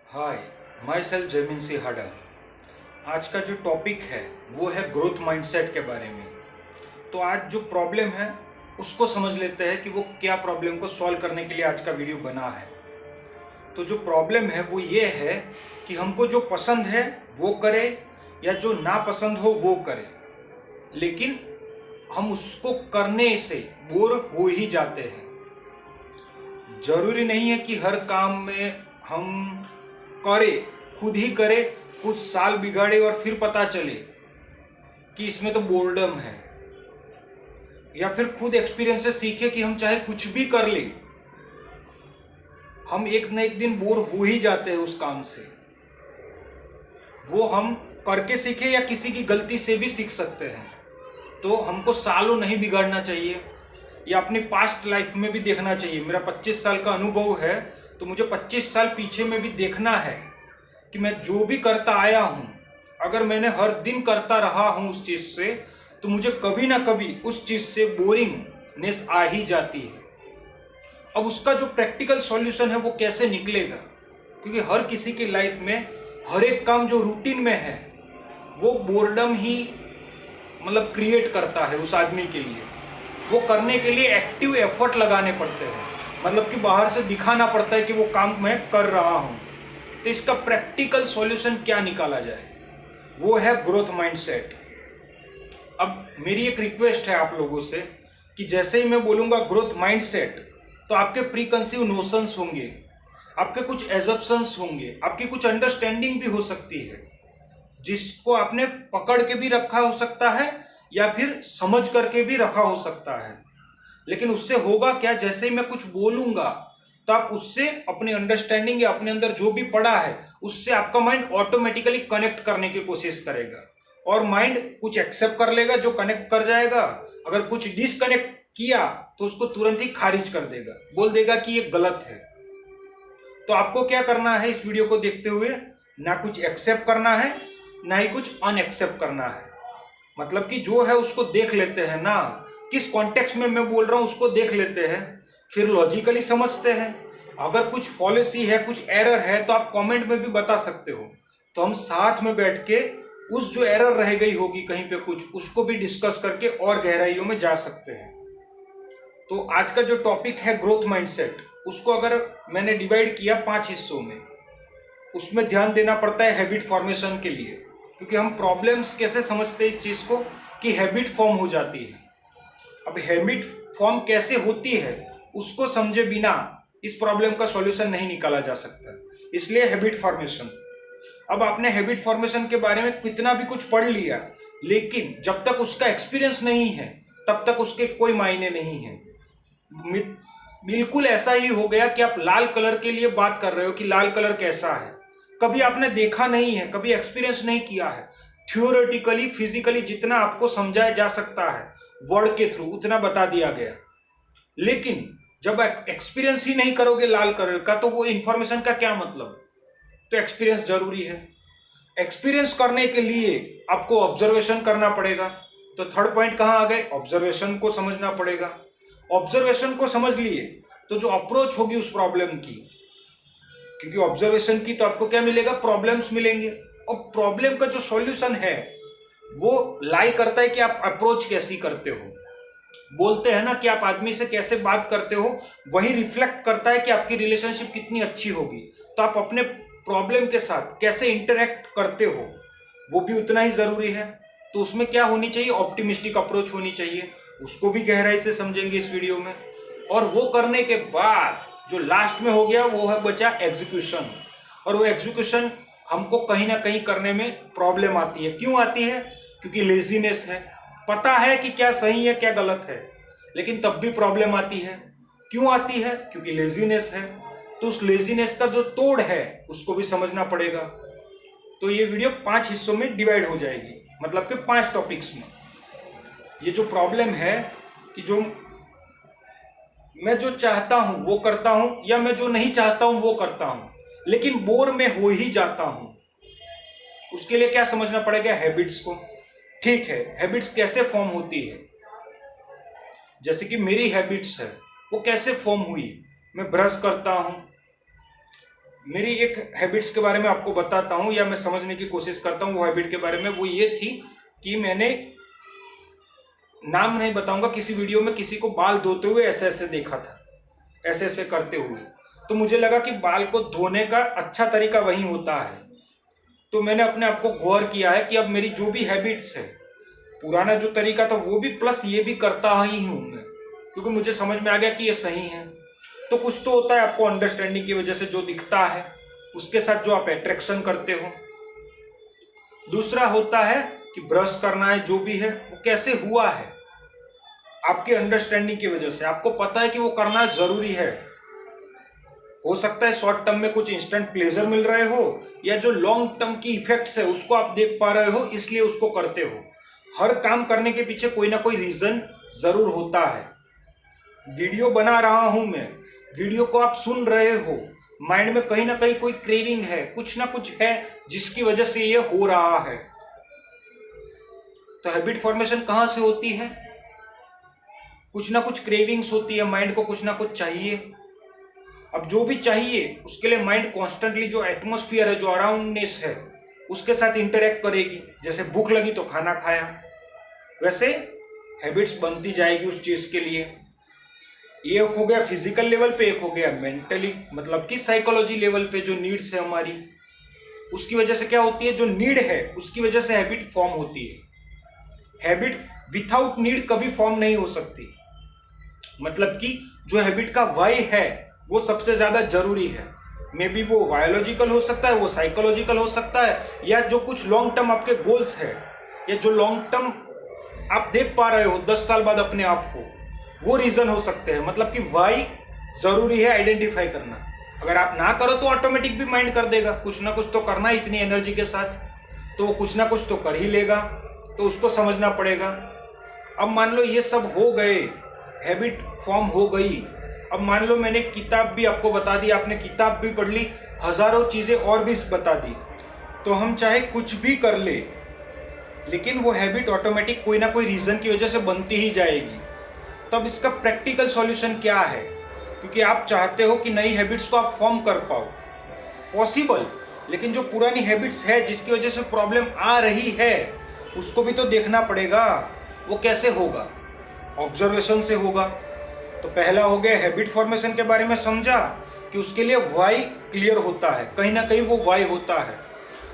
Hi, my self Jaymin Singh हाडा। आज का जो टॉपिक है वो है ग्रोथ माइंडसेट के बारे में। तो आज जो प्रॉब्लम है उसको समझ लेते हैं कि वो क्या प्रॉब्लम को सॉल्व करने के लिए आज का वीडियो बना है। तो जो प्रॉब्लम है वो ये है कि हमको जो पसंद है वो करें या जो नापसंद हो वो करें, लेकिन हम उसको करने से बोर हो ही जाते हैं। जरूरी नहीं है कि हर काम में हम करें, खुद ही करें, कुछ साल बिगाड़े और फिर पता चले कि इसमें तो बोर्डम है, या फिर खुद एक्सपीरियंस से सीखे कि हम चाहे कुछ भी कर ले, हम एक न एक दिन बोर हो ही जाते हैं उस काम से। वो हम करके सीखे या किसी की गलती से भी सीख सकते हैं। तो हमको सालों नहीं बिगाड़ना चाहिए, या अपनी पास्ट लाइफ में भी देखना चाहिए। मेरा 25 साल का अनुभव है, तो मुझे 25 साल पीछे में भी देखना है कि मैं जो भी करता आया हूँ, अगर मैंने हर दिन करता रहा हूँ उस चीज़ से, तो मुझे कभी ना कभी उस चीज़ से बोरिंगनेस आ ही जाती है। अब उसका जो प्रैक्टिकल सॉल्यूशन है वो कैसे निकलेगा, क्योंकि हर किसी की लाइफ में हर एक काम जो रूटीन में है वो बोर्डम ही मतलब क्रिएट करता है उस आदमी के लिए। वो करने के लिए एक्टिव एफर्ट लगाने पड़ते हैं, मतलब कि बाहर से दिखाना पड़ता है कि वो काम मैं कर रहा हूँ। तो इसका प्रैक्टिकल सॉल्यूशन क्या निकाला जाए, वो है ग्रोथ माइंडसेट। अब मेरी एक रिक्वेस्ट है आप लोगों से कि जैसे ही मैं बोलूँगा ग्रोथ माइंडसेट, तो आपके प्री कंसीव नोशंस होंगे, आपके कुछ एजप्शंस होंगे, आपकी कुछ अंडरस्टैंडिंग भी हो सकती है, जिसको आपने पकड़ के भी रखा हो सकता है या फिर समझ करके भी रखा हो सकता है। लेकिन उससे होगा क्या, जैसे ही मैं कुछ बोलूँगा तो आप उससे अपनी अंडरस्टैंडिंग या अपने अंदर जो भी पड़ा है उससे आपका माइंड ऑटोमेटिकली कनेक्ट करने की कोशिश करेगा, और माइंड कुछ एक्सेप्ट कर लेगा जो कनेक्ट कर जाएगा। अगर कुछ डिसकनेक्ट किया तो उसको तुरंत ही खारिज कर देगा, बोल देगा कि ये गलत है। तो आपको क्या करना है, इस वीडियो को देखते हुए ना कुछ एक्सेप्ट करना है ना ही कुछ अनएक्सेप्ट करना है। मतलब कि जो है उसको देख लेते हैं ना, किस कॉन्टेक्स्ट में मैं बोल रहा हूँ उसको देख लेते हैं, फिर लॉजिकली समझते हैं। अगर कुछ फॉलेसी है, कुछ एरर है, तो आप कमेंट में भी बता सकते हो, तो हम साथ में बैठ के उस जो एरर रह गई होगी कहीं पे कुछ, उसको भी डिस्कस करके और गहराइयों में जा सकते हैं। तो आज का जो टॉपिक है ग्रोथ माइंडसेट, उसको अगर मैंने डिवाइड किया 5 हिस्सों में, उसमें ध्यान देना पड़ता है हैबिट फॉर्मेशन के लिए। क्योंकि हम प्रॉब्लम्स कैसे समझते हैं इस चीज़ को, कि हैबिट फॉर्म हो जाती है। अब हैबिट फॉर्म कैसे होती है उसको समझे बिना इस प्रॉब्लम का सॉल्यूशन नहीं निकाला जा सकता, इसलिए हैबिट फॉर्मेशन। अब आपने हैबिट फॉर्मेशन के बारे में कितना भी कुछ पढ़ लिया, लेकिन जब तक उसका एक्सपीरियंस नहीं है तब तक उसके कोई मायने नहीं है। बिल्कुल ऐसा ही हो गया कि आप लाल कलर के लिए बात कर रहे हो कि लाल कलर कैसा है, कभी आपने देखा नहीं है, कभी एक्सपीरियंस नहीं किया है। थ्योरेटिकली फिजिकली जितना आपको समझाया जा सकता है वर्ड के थ्रू उतना बता दिया गया, लेकिन जब एक्सपीरियंस ही नहीं करोगे लाल कलर का, तो वो इंफॉर्मेशन का क्या मतलब। तो एक्सपीरियंस जरूरी है। एक्सपीरियंस करने के लिए आपको ऑब्जर्वेशन करना पड़ेगा। तो थर्ड पॉइंट कहाँ आ गए, ऑब्जर्वेशन को समझना पड़ेगा। ऑब्जर्वेशन को समझ लिए तो जो अप्रोच होगी उस प्रॉब्लम की, क्योंकि ऑब्जर्वेशन की तो आपको क्या मिलेगा, प्रॉब्लम्स मिलेंगे, और प्रॉब्लम का जो सॉल्यूशन है वो लाई करता है कि आप अप्रोच कैसी करते हो। बोलते हैं ना कि आप आदमी से कैसे बात करते हो, वही रिफ्लेक्ट करता है कि आपकी रिलेशनशिप कितनी अच्छी होगी। तो आप अपने प्रॉब्लम के साथ कैसे इंटरेक्ट करते हो वो भी उतना ही जरूरी है। तो उसमें क्या होनी चाहिए, ऑप्टिमिस्टिक अप्रोच होनी चाहिए। उसको भी गहराई से समझेंगे इस वीडियो में। और वो करने के बाद जो लास्ट में हो गया वो है बचा एग्जीक्यूशन। और वो एग्जीक्यूशन हमको कहीं ना कहीं करने में प्रॉब्लम आती है। क्यों आती है, क्योंकि लेजीनेस है। पता है कि क्या सही है क्या गलत है, लेकिन तब भी प्रॉब्लम आती है। क्यों आती है, क्योंकि लेजीनेस है। तो उस लेजीनेस का जो तोड़ है उसको भी समझना पड़ेगा। तो ये वीडियो 5 हिस्सों में डिवाइड हो जाएगी, मतलब कि 5 टॉपिक्स में। ये जो प्रॉब्लम है कि जो मैं जो चाहता हूं वो करता हूं, या मैं जो नहीं चाहता हूं वो करता हूं, लेकिन बोर में हो ही जाता हूं, उसके लिए क्या समझना पड़ेगा, हैबिट्स को। ठीक है, हैबिट्स कैसे फॉर्म होती है, जैसे कि मेरी हैबिट्स है वो कैसे फॉर्म हुई। मैं ब्रश करता हूं, मेरी एक हैबिट्स के बारे में आपको बताता हूँ, या मैं समझने की कोशिश करता हूँ वो हैबिट के बारे में। वो ये थी कि मैंने, नाम नहीं बताऊंगा, किसी वीडियो में किसी को बाल धोते हुए ऐसे ऐसे देखा था, ऐसे ऐसे करते हुए। तो मुझे लगा कि बाल को धोने का अच्छा तरीका वही होता है। तो मैंने अपने आप को गौर किया है कि अब मेरी जो भी हैबिट्स है, पुराना जो तरीका था वो भी प्लस ये भी करता ही हूँ मैं, क्योंकि मुझे समझ में आ गया कि ये सही है। तो कुछ तो होता है आपको अंडरस्टैंडिंग की वजह से, जो दिखता है उसके साथ जो आप अट्रैक्शन करते हो। दूसरा होता है कि ब्रश करना है, जो भी है वो कैसे हुआ है, आपकी अंडरस्टैंडिंग की वजह से। आपको पता है कि वो करना जरूरी है। हो सकता है शॉर्ट टर्म में कुछ इंस्टेंट प्लेजर मिल रहे हो, या जो लॉन्ग टर्म की इफेक्ट्स है उसको आप देख पा रहे हो, इसलिए उसको करते हो। हर काम करने के पीछे कोई ना कोई रीजन जरूर होता है। वीडियो बना रहा हूं मैं, वीडियो को आप सुन रहे हो, माइंड में कहीं ना कहीं कोई क्रेविंग है, कुछ ना कुछ है जिसकी वजह से ये हो रहा है। तो हैबिट फॉर्मेशन कहां से होती है? कुछ ना कुछ क्रेविंग्स होती है, माइंड को कुछ ना कुछ चाहिए। अब जो भी चाहिए उसके लिए माइंड कॉन्स्टेंटली जो एटमोस्फियर है, जो अराउंडनेस है, उसके साथ इंटरेक्ट करेगी। जैसे भूख लगी तो खाना खाया, वैसे हैबिट्स बनती जाएगी उस चीज के लिए। ये एक हो गया फिजिकल लेवल पे, एक हो गया मेंटली, मतलब कि साइकोलॉजी लेवल पे जो नीड्स है हमारी, उसकी वजह से क्या होती है, जो नीड है उसकी वजह से हैबिट फॉर्म होती है। हैबिट विथआउट नीड कभी फॉर्म नहीं हो सकती। मतलब कि जो हैबिट का वाई है वो सबसे ज्यादा जरूरी है। मे बी वो बायोलॉजिकल हो सकता है, वो साइकोलॉजिकल हो सकता है, या जो कुछ लॉन्ग टर्म आपके गोल्स है, या जो लॉन्ग टर्म आप देख पा रहे हो 10 साल बाद अपने आप को, वो रीजन हो सकते हैं। मतलब कि वाई जरूरी है आइडेंटिफाई करना। अगर आप ना करो तो ऑटोमेटिक भी माइंड कर देगा, कुछ ना कुछ तो करना है इतनी एनर्जी के साथ, तो वो कुछ ना कुछ तो कर ही लेगा। तो उसको समझना पड़ेगा। अब मान लो ये सब हो गए, हैबिट फॉर्म हो गई। अब मान लो मैंने किताब भी आपको बता दी, आपने किताब भी पढ़ ली, हजारों चीजें और भी बता दी, तो हम चाहे कुछ भी कर ले, लेकिन वो हैबिट ऑटोमेटिक कोई ना कोई रीजन की वजह से बनती ही जाएगी। तो अब इसका प्रैक्टिकल सॉल्यूशन क्या है? क्योंकि आप चाहते हो कि नई हैबिट्स को आप फॉर्म कर पाओ, पॉसिबल, लेकिन जो पुरानी हैबिट्स है जिसकी वजह से प्रॉब्लम आ रही है उसको भी तो देखना पड़ेगा। वो कैसे होगा? ऑब्जर्वेशन से होगा। तो पहला हो गया हैबिट फॉर्मेशन के बारे में समझा कि उसके लिए वाई क्लियर होता है, कहीं ना कहीं वो वाई होता है।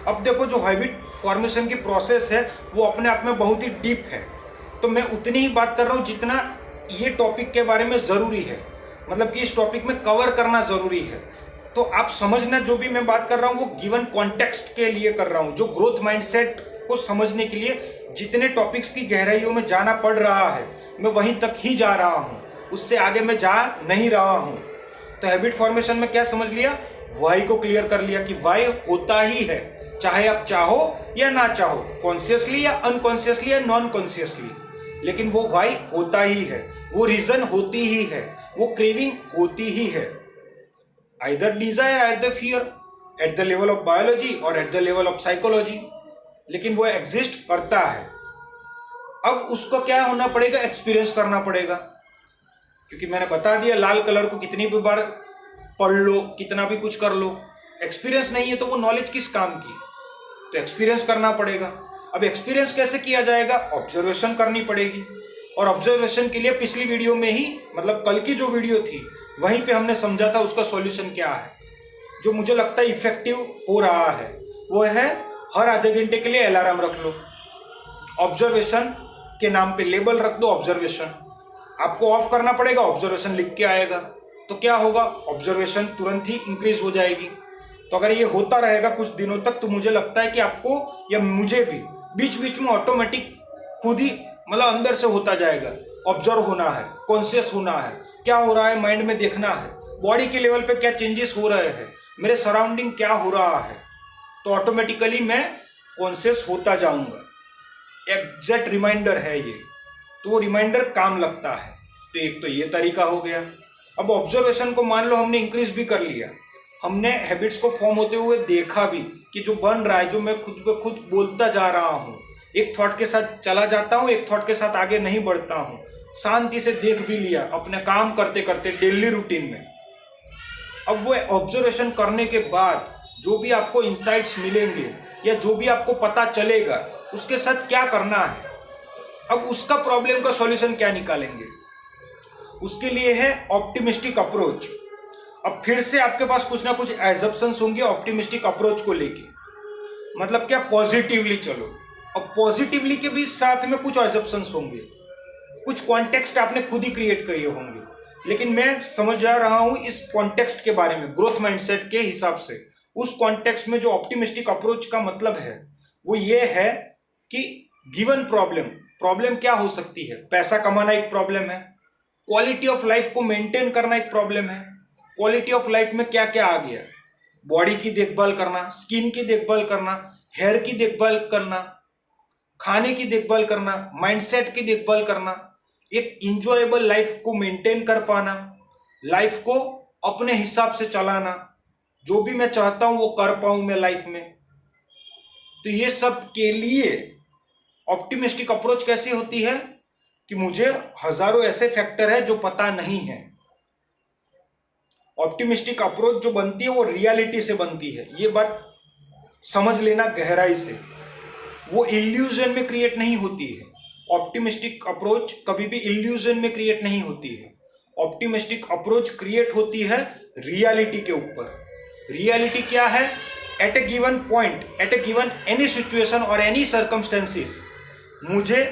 अब देखो, जो हैबिट फॉर्मेशन की प्रोसेस है वो अपने आप में बहुत ही डीप है। तो मैं उतनी ही बात कर रहा हूँ जितना ये टॉपिक के बारे में ज़रूरी है, मतलब कि इस टॉपिक में कवर करना ज़रूरी है। तो आप समझना, जो भी मैं बात कर रहा हूँ वो गिवन कॉन्टेक्स्ट के लिए कर रहा हूँ, जो ग्रोथ माइंडसेट को समझने के लिए जितने टॉपिक्स की गहराइयों में जाना पड़ रहा है मैं वहीं तक ही जा रहा हूँ, उससे आगे मैं जा नहीं रहा हूँ। तो हैबिट फॉर्मेशन में क्या समझ लिया? वाई को क्लियर कर लिया कि वाई होता ही है, चाहे आप चाहो या ना चाहो, कॉन्शियसली या अनकॉन्शियसली या नॉन कॉन्शियसली, लेकिन वो वाई होता ही है, वो रीजन होती ही है, वो क्रेविंग होती ही है। Either desire either fear, at the level of biology और at the level of psychology, लेकिन वो एग्जिस्ट करता है। अब उसको क्या होना पड़ेगा? एक्सपीरियंस करना पड़ेगा। क्योंकि मैंने बता दिया, लाल कलर को कितनी भी बार पढ़ लो, कितना भी कुछ कर लो, एक्सपीरियंस नहीं है तो वो नॉलेज किस काम की? तो एक्सपीरियंस करना पड़ेगा। अब एक्सपीरियंस कैसे किया जाएगा? ऑब्जर्वेशन करनी पड़ेगी। और ऑब्जर्वेशन के लिए पिछली वीडियो में ही, मतलब कल की जो वीडियो थी वहीं पे हमने समझा था उसका सॉल्यूशन क्या है। जो मुझे लगता है इफेक्टिव हो रहा है वो है, हर आधे घंटे के लिए अलार्म रख लो, ऑब्जर्वेशन के नाम पे लेबल रख दो ऑब्जर्वेशन। आपको ऑफ करना पड़ेगा, ऑब्जर्वेशन लिख के आएगा। तो क्या होगा? ऑब्जर्वेशन तुरंत ही इंक्रीज हो जाएगी। तो अगर ये होता रहेगा कुछ दिनों तक तो मुझे लगता है कि आपको या मुझे भी बीच बीच में ऑटोमेटिक खुद ही, मतलब अंदर से होता जाएगा। ऑब्जर्व होना है, कॉन्शियस होना है, क्या हो रहा है माइंड में देखना है, बॉडी के लेवल पे क्या चेंजेस हो रहे हैं, मेरे सराउंडिंग क्या हो रहा है, तो ऑटोमेटिकली मैं कॉन्शियस होता जाऊंगा। एग्जैक्ट रिमाइंडर है ये, तो वो रिमाइंडर काम लगता है। तो एक तो ये तरीका हो गया। अब ऑब्जर्वेशन को मान लो हमने इंक्रीज भी कर लिया, हमने हैबिट्स को फॉर्म होते हुए देखा भी कि जो बन रहा है, जो मैं खुद पे खुद बोलता जा रहा हूँ, एक थॉट के साथ चला जाता हूँ, एक थॉट के साथ आगे नहीं बढ़ता हूँ, शांति से देख भी लिया अपने काम करते करते डेली रूटीन में। अब वो ऑब्जर्वेशन करने के बाद जो भी आपको इंसाइट्स मिलेंगे या जो भी आपको पता चलेगा उसके साथ क्या करना है, अब उसका प्रॉब्लम का सॉल्यूशन क्या निकालेंगे, उसके लिए है ऑप्टिमिस्टिक अप्रोच। अब फिर से आपके पास कुछ ना कुछ एजप्शंस होंगे ऑप्टिमिस्टिक अप्रोच को लेके, मतलब क्या, पॉजिटिवली चलो। अब पॉजिटिवली के भी साथ में कुछ एजप्शंस होंगे, कुछ कॉन्टेक्स्ट आपने खुद ही क्रिएट किए होंगे, लेकिन मैं समझ जा रहा हूं इस कॉन्टेक्स्ट के बारे में, ग्रोथ माइंडसेट के हिसाब से। उस कॉन्टेक्स्ट में जो ऑप्टिमिस्टिक अप्रोच का मतलब है वो ये है कि गिवन प्रॉब्लम क्या हो सकती है। पैसा कमाना एक प्रॉब्लम है, क्वालिटी ऑफ लाइफ को मेंटेन करना एक प्रॉब्लम है। क्वालिटी ऑफ लाइफ में क्या क्या आ गया, बॉडी की देखभाल करना, स्किन की देखभाल करना, हेयर की देखभाल करना, खाने की देखभाल करना, माइंडसेट की देखभाल करना, एक इंजॉयबल लाइफ को मेंटेन कर पाना, लाइफ को अपने हिसाब से चलाना, जो भी मैं चाहता हूं वो कर पाऊं मैं लाइफ में। तो ये सब के लिए ऑप्टिमिस्टिक अप्रोच कैसी होती है कि मुझे हजारों ऐसे फैक्टर है जो पता नहीं है। ऑप्टिमिस्टिक अप्रोच जो बनती है वो रियलिटी से बनती है, ये बात समझ लेना गहराई से। वो इल्यूजन में क्रिएट नहीं होती है। ऑप्टिमिस्टिक अप्रोच कभी भी इल्यूजन में क्रिएट नहीं होती है। ऑप्टिमिस्टिक अप्रोच क्रिएट होती है रियलिटी के ऊपर। रियलिटी क्या है? एट ए गिवन पॉइंट, एट ए गिवन एनी सिचुएशन और एनी सर्कमस्टेंसेस, मुझे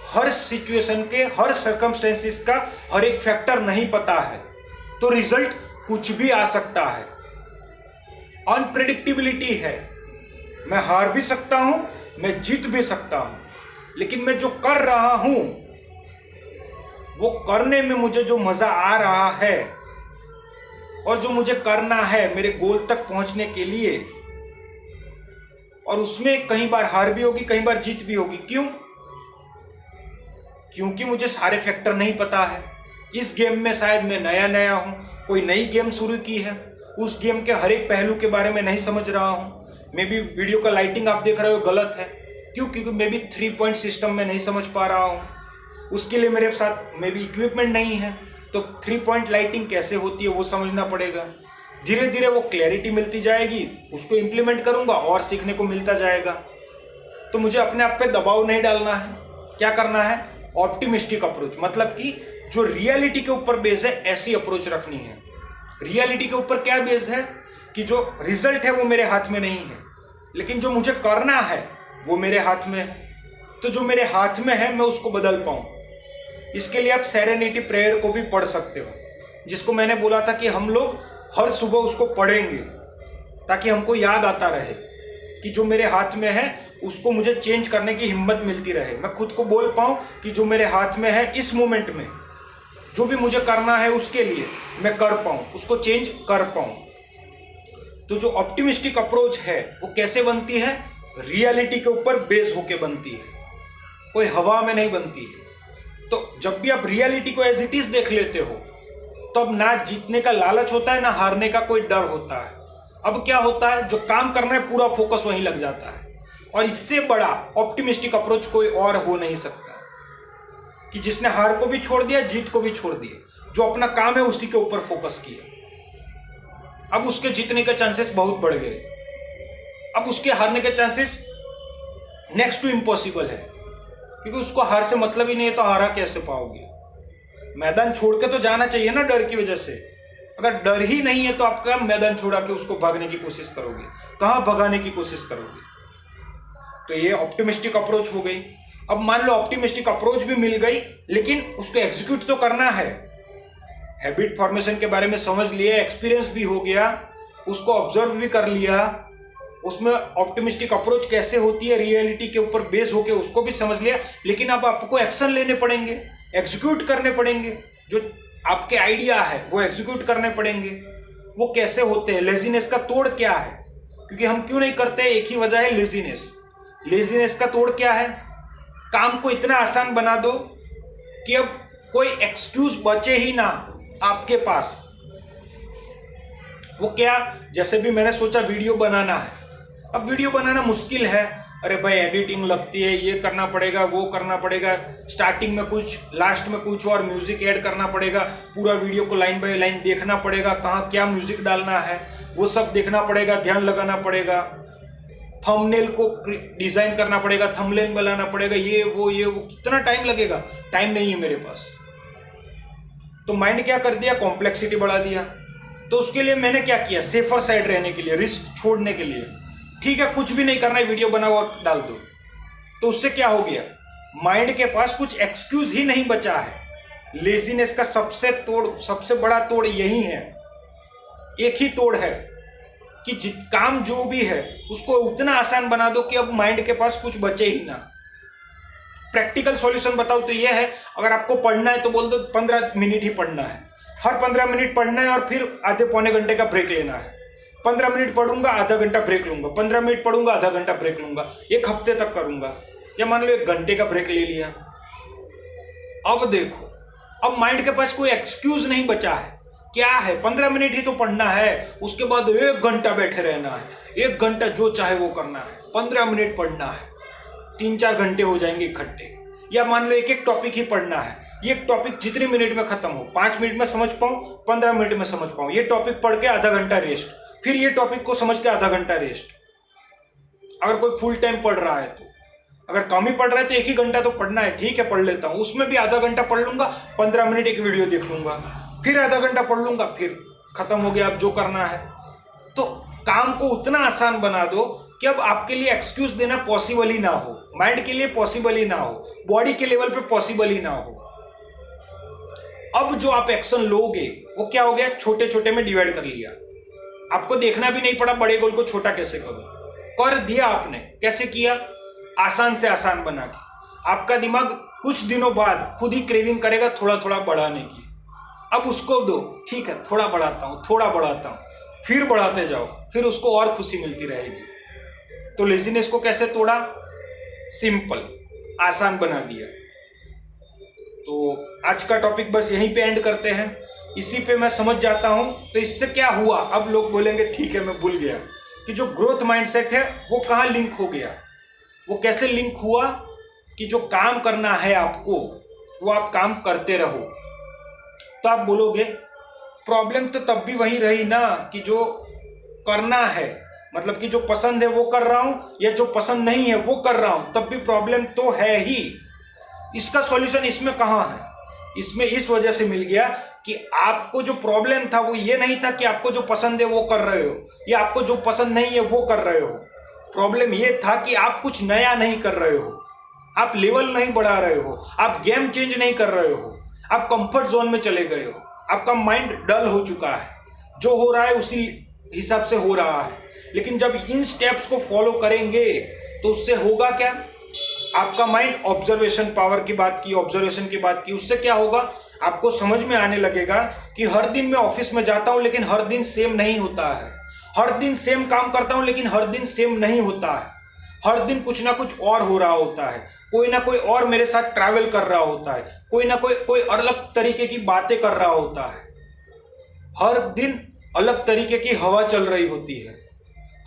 हर सिचुएशन के, हर सर्कमस्टेंसेस का हर एक फैक्टर नहीं पता है, तो रिजल्ट कुछ भी आ सकता है। अनप्रेडिक्टेबिलिटी है, मैं हार भी सकता हूं, मैं जीत भी सकता हूं, लेकिन मैं जो कर रहा हूं वो करने में मुझे जो मजा आ रहा है और जो मुझे करना है मेरे गोल तक पहुंचने के लिए, और उसमें कई बार हार भी होगी, कई बार जीत भी होगी। क्यों? क्योंकि मुझे सारे फैक्टर नहीं पता है। इस गेम में शायद मैं नया हूं, कोई नई गेम शुरू की है, उस गेम के हर एक पहलू के बारे में नहीं समझ रहा हूं। मे बी वीडियो का लाइटिंग आप देख रहे हो गलत है, क्यों? क्योंकि मे बी 3 पॉइंट सिस्टम में नहीं समझ पा रहा हूं, उसके लिए मेरे साथ मे बी इक्विपमेंट नहीं है, तो 3 पॉइंट लाइटिंग कैसे होती है वो समझना पड़ेगा। धीरे धीरे वो क्लैरिटी मिलती जाएगी, उसको इम्प्लीमेंट करूंगा और सीखने को मिलता जाएगा। तो मुझे अपने आप पे दबाव नहीं डालना है। क्या करना है? ऑप्टिमिस्टिक अप्रोच, मतलब कि जो रियलिटी के ऊपर बेस है ऐसी अप्रोच रखनी है। रियलिटी के ऊपर क्या बेस है कि जो रिजल्ट है वो मेरे हाथ में नहीं है, लेकिन जो मुझे करना है वो मेरे हाथ में है। तो जो मेरे हाथ में है मैं उसको बदल पाऊं, इसके लिए आप सेरेनिटी प्रेयर को भी पढ़ सकते हो, जिसको मैंने बोला था कि हम लोग हर सुबह उसको पढ़ेंगे ताकि हमको याद आता रहे कि जो मेरे हाथ में है उसको मुझे चेंज करने की हिम्मत मिलती रहे। मैं खुद को बोल पाऊं कि जो मेरे हाथ में है इस मोमेंट में जो भी मुझे करना है उसके लिए मैं कर पाऊं, उसको चेंज कर पाऊं। तो जो ऑप्टिमिस्टिक अप्रोच है वो कैसे बनती है? रियलिटी के ऊपर बेस होके बनती है, कोई हवा में नहीं बनती है। तो जब भी आप रियलिटी को एज इट इज देख लेते हो तो अब ना जीतने का लालच होता है, ना हारने का कोई डर होता है। अब क्या होता है, जो काम करना है पूरा फोकस वहीं लग जाता है। और इससे बड़ा ऑप्टिमिस्टिक अप्रोच कोई और हो नहीं सकता कि जिसने हार को भी छोड़ दिया, जीत को भी छोड़ दिया, जो अपना काम है उसी के ऊपर फोकस किया। अब उसके जीतने के चांसेस बहुत बढ़ गए, अब उसके हारने के चांसेस नेक्स्ट टू इम्पॉसिबल है, क्योंकि उसको हार से मतलब ही नहीं है, तो हारा कैसे पाओगे? मैदान छोड़ के तो जाना चाहिए ना डर की वजह से। अगर डर ही नहीं है तो आप क्या मैदान छोड़ा के उसको भागने की कोशिश करोगे? कहां भगाने की कोशिश करोगे? तो ये ऑप्टिमिस्टिक अप्रोच हो गई। अब मान लो ऑप्टिमिस्टिक अप्रोच भी मिल गई, लेकिन उसको एग्जीक्यूट तो करना है। हैबिट फॉर्मेशन के बारे में समझ लिया, एक्सपीरियंस भी हो गया, उसको ऑब्जर्व भी कर लिया, उसमें ऑप्टिमिस्टिक अप्रोच कैसे होती है रियलिटी के ऊपर बेस होके उसको भी समझ लिया। लेकिन अब आपको एक्शन लेने पड़ेंगे, एग्जीक्यूट करने पड़ेंगे, जो आपके आइडिया है वो एग्जीक्यूट करने पड़ेंगे। वो कैसे होते हैं? लेजीनेस का तोड़ क्या है? क्योंकि हम क्यों नहीं करते? एक ही वजह है, लेजीनेस। लेजीनेस का तोड़ क्या है? काम को इतना आसान बना दो कि अब कोई एक्सक्यूज बचे ही ना आपके पास। वो क्या? जैसे भी मैंने सोचा वीडियो बनाना है, अब वीडियो बनाना मुश्किल है, अरे भाई एडिटिंग लगती है, ये करना पड़ेगा, वो करना पड़ेगा, स्टार्टिंग में कुछ, लास्ट में कुछ और म्यूजिक ऐड करना पड़ेगा, पूरा वीडियो को लाइन बाय लाइन देखना पड़ेगा, कहाँ क्या म्यूजिक डालना है वो सब देखना पड़ेगा, ध्यान लगाना पड़ेगा, थंबनेल को डिजाइन करना पड़ेगा, थंबनेल बनाना पड़ेगा, ये वो कितना टाइम लगेगा? टाइम नहीं है मेरे पास। तो माइंड क्या कर दिया? कॉम्प्लेक्सिटी बढ़ा दिया। तो उसके लिए मैंने क्या किया? सेफर साइड रहने के लिए, रिस्क छोड़ने के लिए, ठीक है कुछ भी नहीं करना है, वीडियो बनाओ और डाल दो। तो उससे क्या हो गया? माइंड के पास कुछ एक्सक्यूज ही नहीं बचा है। लेजीनेस का सबसे बड़ा तोड़ यही है, एक ही तोड़ है कि काम जो भी है उसको उतना आसान बना दो कि अब माइंड के पास कुछ बचे ही ना। प्रैक्टिकल सॉल्यूशन बताओ तो यह है, अगर आपको पढ़ना है तो बोल दो 15 मिनट ही पढ़ना है, हर 15 मिनट पढ़ना है और फिर आधे पौने घंटे का ब्रेक लेना है। 15 मिनट पढ़ूंगा, आधा घंटा ब्रेक लूंगा, 15 मिनट पढ़ूंगा, आधा घंटा ब्रेक लूंगा, एक हफ्ते तक करूंगा, या मान लो 1 घंटे का ब्रेक ले लिया। अब देखो, अब माइंड के पास कोई एक्सक्यूज नहीं बचा है। क्या है? 15 मिनट ही तो पढ़ना है, उसके बाद 1 घंटा बैठे रहना है, 1 घंटा जो चाहे वो करना है, 15 मिनट पढ़ना है, 3-4 घंटे हो जाएंगे इकट्ठे। या मान लो एक टॉपिक ही पढ़ना है, ये टॉपिक जितने मिनट में खत्म हो, 5 मिनट में समझ पाऊं, 15 मिनट में समझ पाऊं, ये टॉपिक पढ़ के आधा घंटा रेस्ट, फिर ये टॉपिक को समझ के आधा घंटा रेस्ट। अगर कोई फुल टाइम पढ़ रहा है तो, अगर कम ही पढ़ रहा है तो 1 ही घंटा तो पढ़ना है, ठीक है पढ़ लेता हूं, उसमें भी आधा घंटा पढ़ लूंगा, 15 मिनट एक वीडियो देख लूंगा, फिर आधा घंटा पढ़ लूंगा, फिर खत्म हो गया अब जो करना है। तो काम को उतना आसान बना दो कि अब आपके लिए एक्सक्यूज देना पॉसिबल ही ना हो, माइंड के लिए पॉसिबल ही ना हो, बॉडी के लेवल पे पॉसिबल ही ना हो। अब जो आप एक्शन लोगे वो क्या हो गया? छोटे छोटे में डिवाइड कर लिया, आपको देखना भी नहीं पड़ा बड़े गोल को छोटा कैसे करूं, कर दिया आपने। कैसे किया? आसान से आसान बना के। आपका दिमाग कुछ दिनों बाद खुद ही क्रेविंग करेगा थोड़ा थोड़ा बढ़ाने की। अब उसको दो, ठीक है थोड़ा बढ़ाता हूं, थोड़ा बढ़ाता हूं, फिर बढ़ाते जाओ, फिर उसको और खुशी मिलती रहेगी। तो लेजीनेस को कैसे तोड़ा? सिंपल, आसान बना दिया। तो आज का टॉपिक बस यहीं पे एंड करते हैं, इसी पे मैं समझ जाता हूं। तो इससे क्या हुआ? अब लोग बोलेंगे ठीक है मैं भूल गया कि जो ग्रोथ माइंडसेट है वो कहाँ लिंक हो गया। वो कैसे लिंक हुआ कि जो काम करना है आपको वो आप काम करते रहो। तो आप बोलोगे प्रॉब्लम तो तब भी वही रही ना कि जो करना है, मतलब कि जो पसंद है वो कर रहा हूं या जो पसंद नहीं है वो कर रहा हूं, तब भी प्रॉब्लम तो है ही। इसका सॉल्यूशन इसमें कहाँ है? इसमें इस वजह से मिल गया कि आपको जो प्रॉब्लम था वो ये नहीं था कि आपको जो पसंद है वो कर रहे हो या आपको जो पसंद नहीं है वो कर रहे हो। प्रॉब्लम ये था कि आप कुछ नया नहीं कर रहे हो, आप लेवल नहीं बढ़ा रहे हो, आप गेम चेंज नहीं कर रहे हो, आप कंफर्ट जोन में चले गए हो, आपका माइंड डल हो चुका है, जो हो रहा है उसी हिसाब से हो रहा है। लेकिन जब इन स्टेप्स को फॉलो करेंगे तो उससे होगा क्या? आपका माइंड ऑब्जर्वेशन पावर की बात की, ऑब्जर्वेशन की बात की, उससे क्या होगा? आपको समझ में आने लगेगा कि हर दिन मैं ऑफिस में जाता हूं लेकिन हर दिन सेम नहीं होता है, हर दिन सेम काम करता हूं लेकिन हर दिन सेम नहीं होता है, हर दिन कुछ ना कुछ और हो रहा होता है, कोई ना कोई और मेरे साथ ट्रैवल कर रहा होता है, कोई ना कोई अलग तरीके की बातें कर रहा होता है, हर दिन अलग तरीके की हवा चल रही होती है,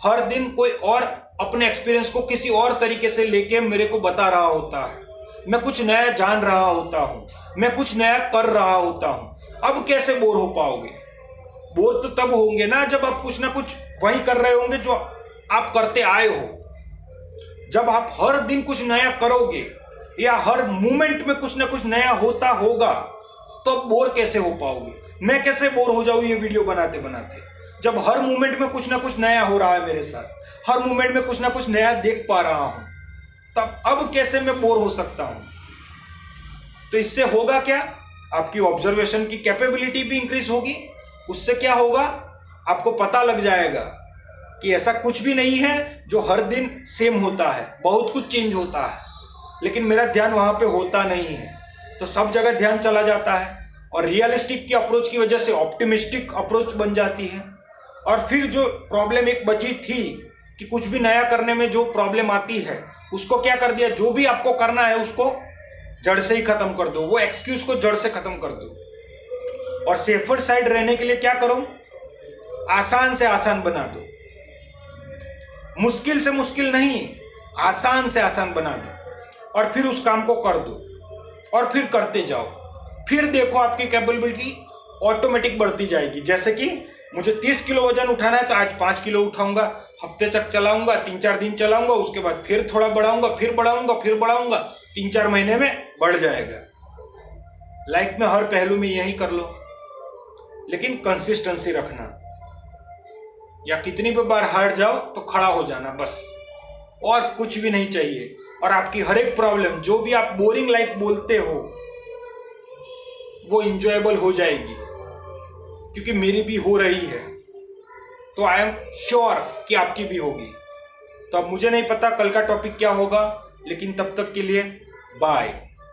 हर दिन कोई और अपने एक्सपीरियंस को किसी और तरीके से लेके मेरे को बता रहा होता है, मैं कुछ नया जान रहा होता हूं, मैं कुछ नया कर रहा होता हूं। अब कैसे बोर हो पाओगे? बोर तो तब होंगे ना जब आप कुछ ना कुछ वही कर रहे होंगे जो आप करते आए हो। जब आप हर दिन कुछ नया करोगे या हर मोमेंट में कुछ ना कुछ नया होता होगा तो अब बोर कैसे हो पाओगे? मैं कैसे बोर हो जाऊं ये वीडियो बनाते बनाते, जब हर मोमेंट में कुछ ना कुछ नया हो रहा है मेरे साथ, हर मोमेंट में कुछ ना कुछ नया देख पा रहा हूं, तब अब कैसे मैं बोर हो सकता हूं? तो इससे होगा क्या? आपकी ऑब्जर्वेशन की कैपेबिलिटी भी इंक्रीज होगी। उससे क्या होगा? आपको पता लग जाएगा कि ऐसा कुछ भी नहीं है जो हर दिन सेम होता है, बहुत कुछ चेंज होता है, लेकिन मेरा ध्यान वहां पे होता नहीं है। तो सब जगह ध्यान चला जाता है और रियलिस्टिक की अप्रोच की वजह से ऑप्टिमिस्टिक अप्रोच बन जाती है। और फिर जो प्रॉब्लम एक बची थी कि कुछ भी नया करने में जो प्रॉब्लम आती है, उसको क्या कर दिया? जो भी आपको करना है उसको जड़ से ही खत्म कर दो, वो एक्सक्यूज को जड़ से खत्म कर दो। और सेफर साइड रहने के लिए क्या करो? आसान से आसान बना दो, मुश्किल से मुश्किल नहीं, आसान से आसान बना दो और फिर उस काम को कर दो और फिर करते जाओ। फिर देखो आपकी कैपेबिलिटी ऑटोमेटिक बढ़ती जाएगी। जैसे कि मुझे 30 किलो वजन उठाना है तो आज 5 किलो उठाऊंगा, हफ्ते तक चलाऊंगा, 3-4 दिन चलाऊंगा, उसके बाद फिर थोड़ा बढ़ाऊंगा, फिर बढ़ाऊंगा, फिर बढ़ाऊंगा, 3-4 महीने में बढ़ जाएगा। लाइफ में हर पहलू में यही कर लो, लेकिन कंसिस्टेंसी रखना। या कितनी भी बार हार जाओ तो खड़ा हो जाना, बस, और कुछ भी नहीं चाहिए। और आपकी हर एक प्रॉब्लम, जो भी आप बोरिंग लाइफ बोलते हो, वो इंजॉयबल हो जाएगी, क्योंकि मेरी भी हो रही है, तो आई एम श्योर कि आपकी भी होगी। तो अब मुझे नहीं पता कल का टॉपिक क्या होगा, लेकिन तब तक के लिए बाय।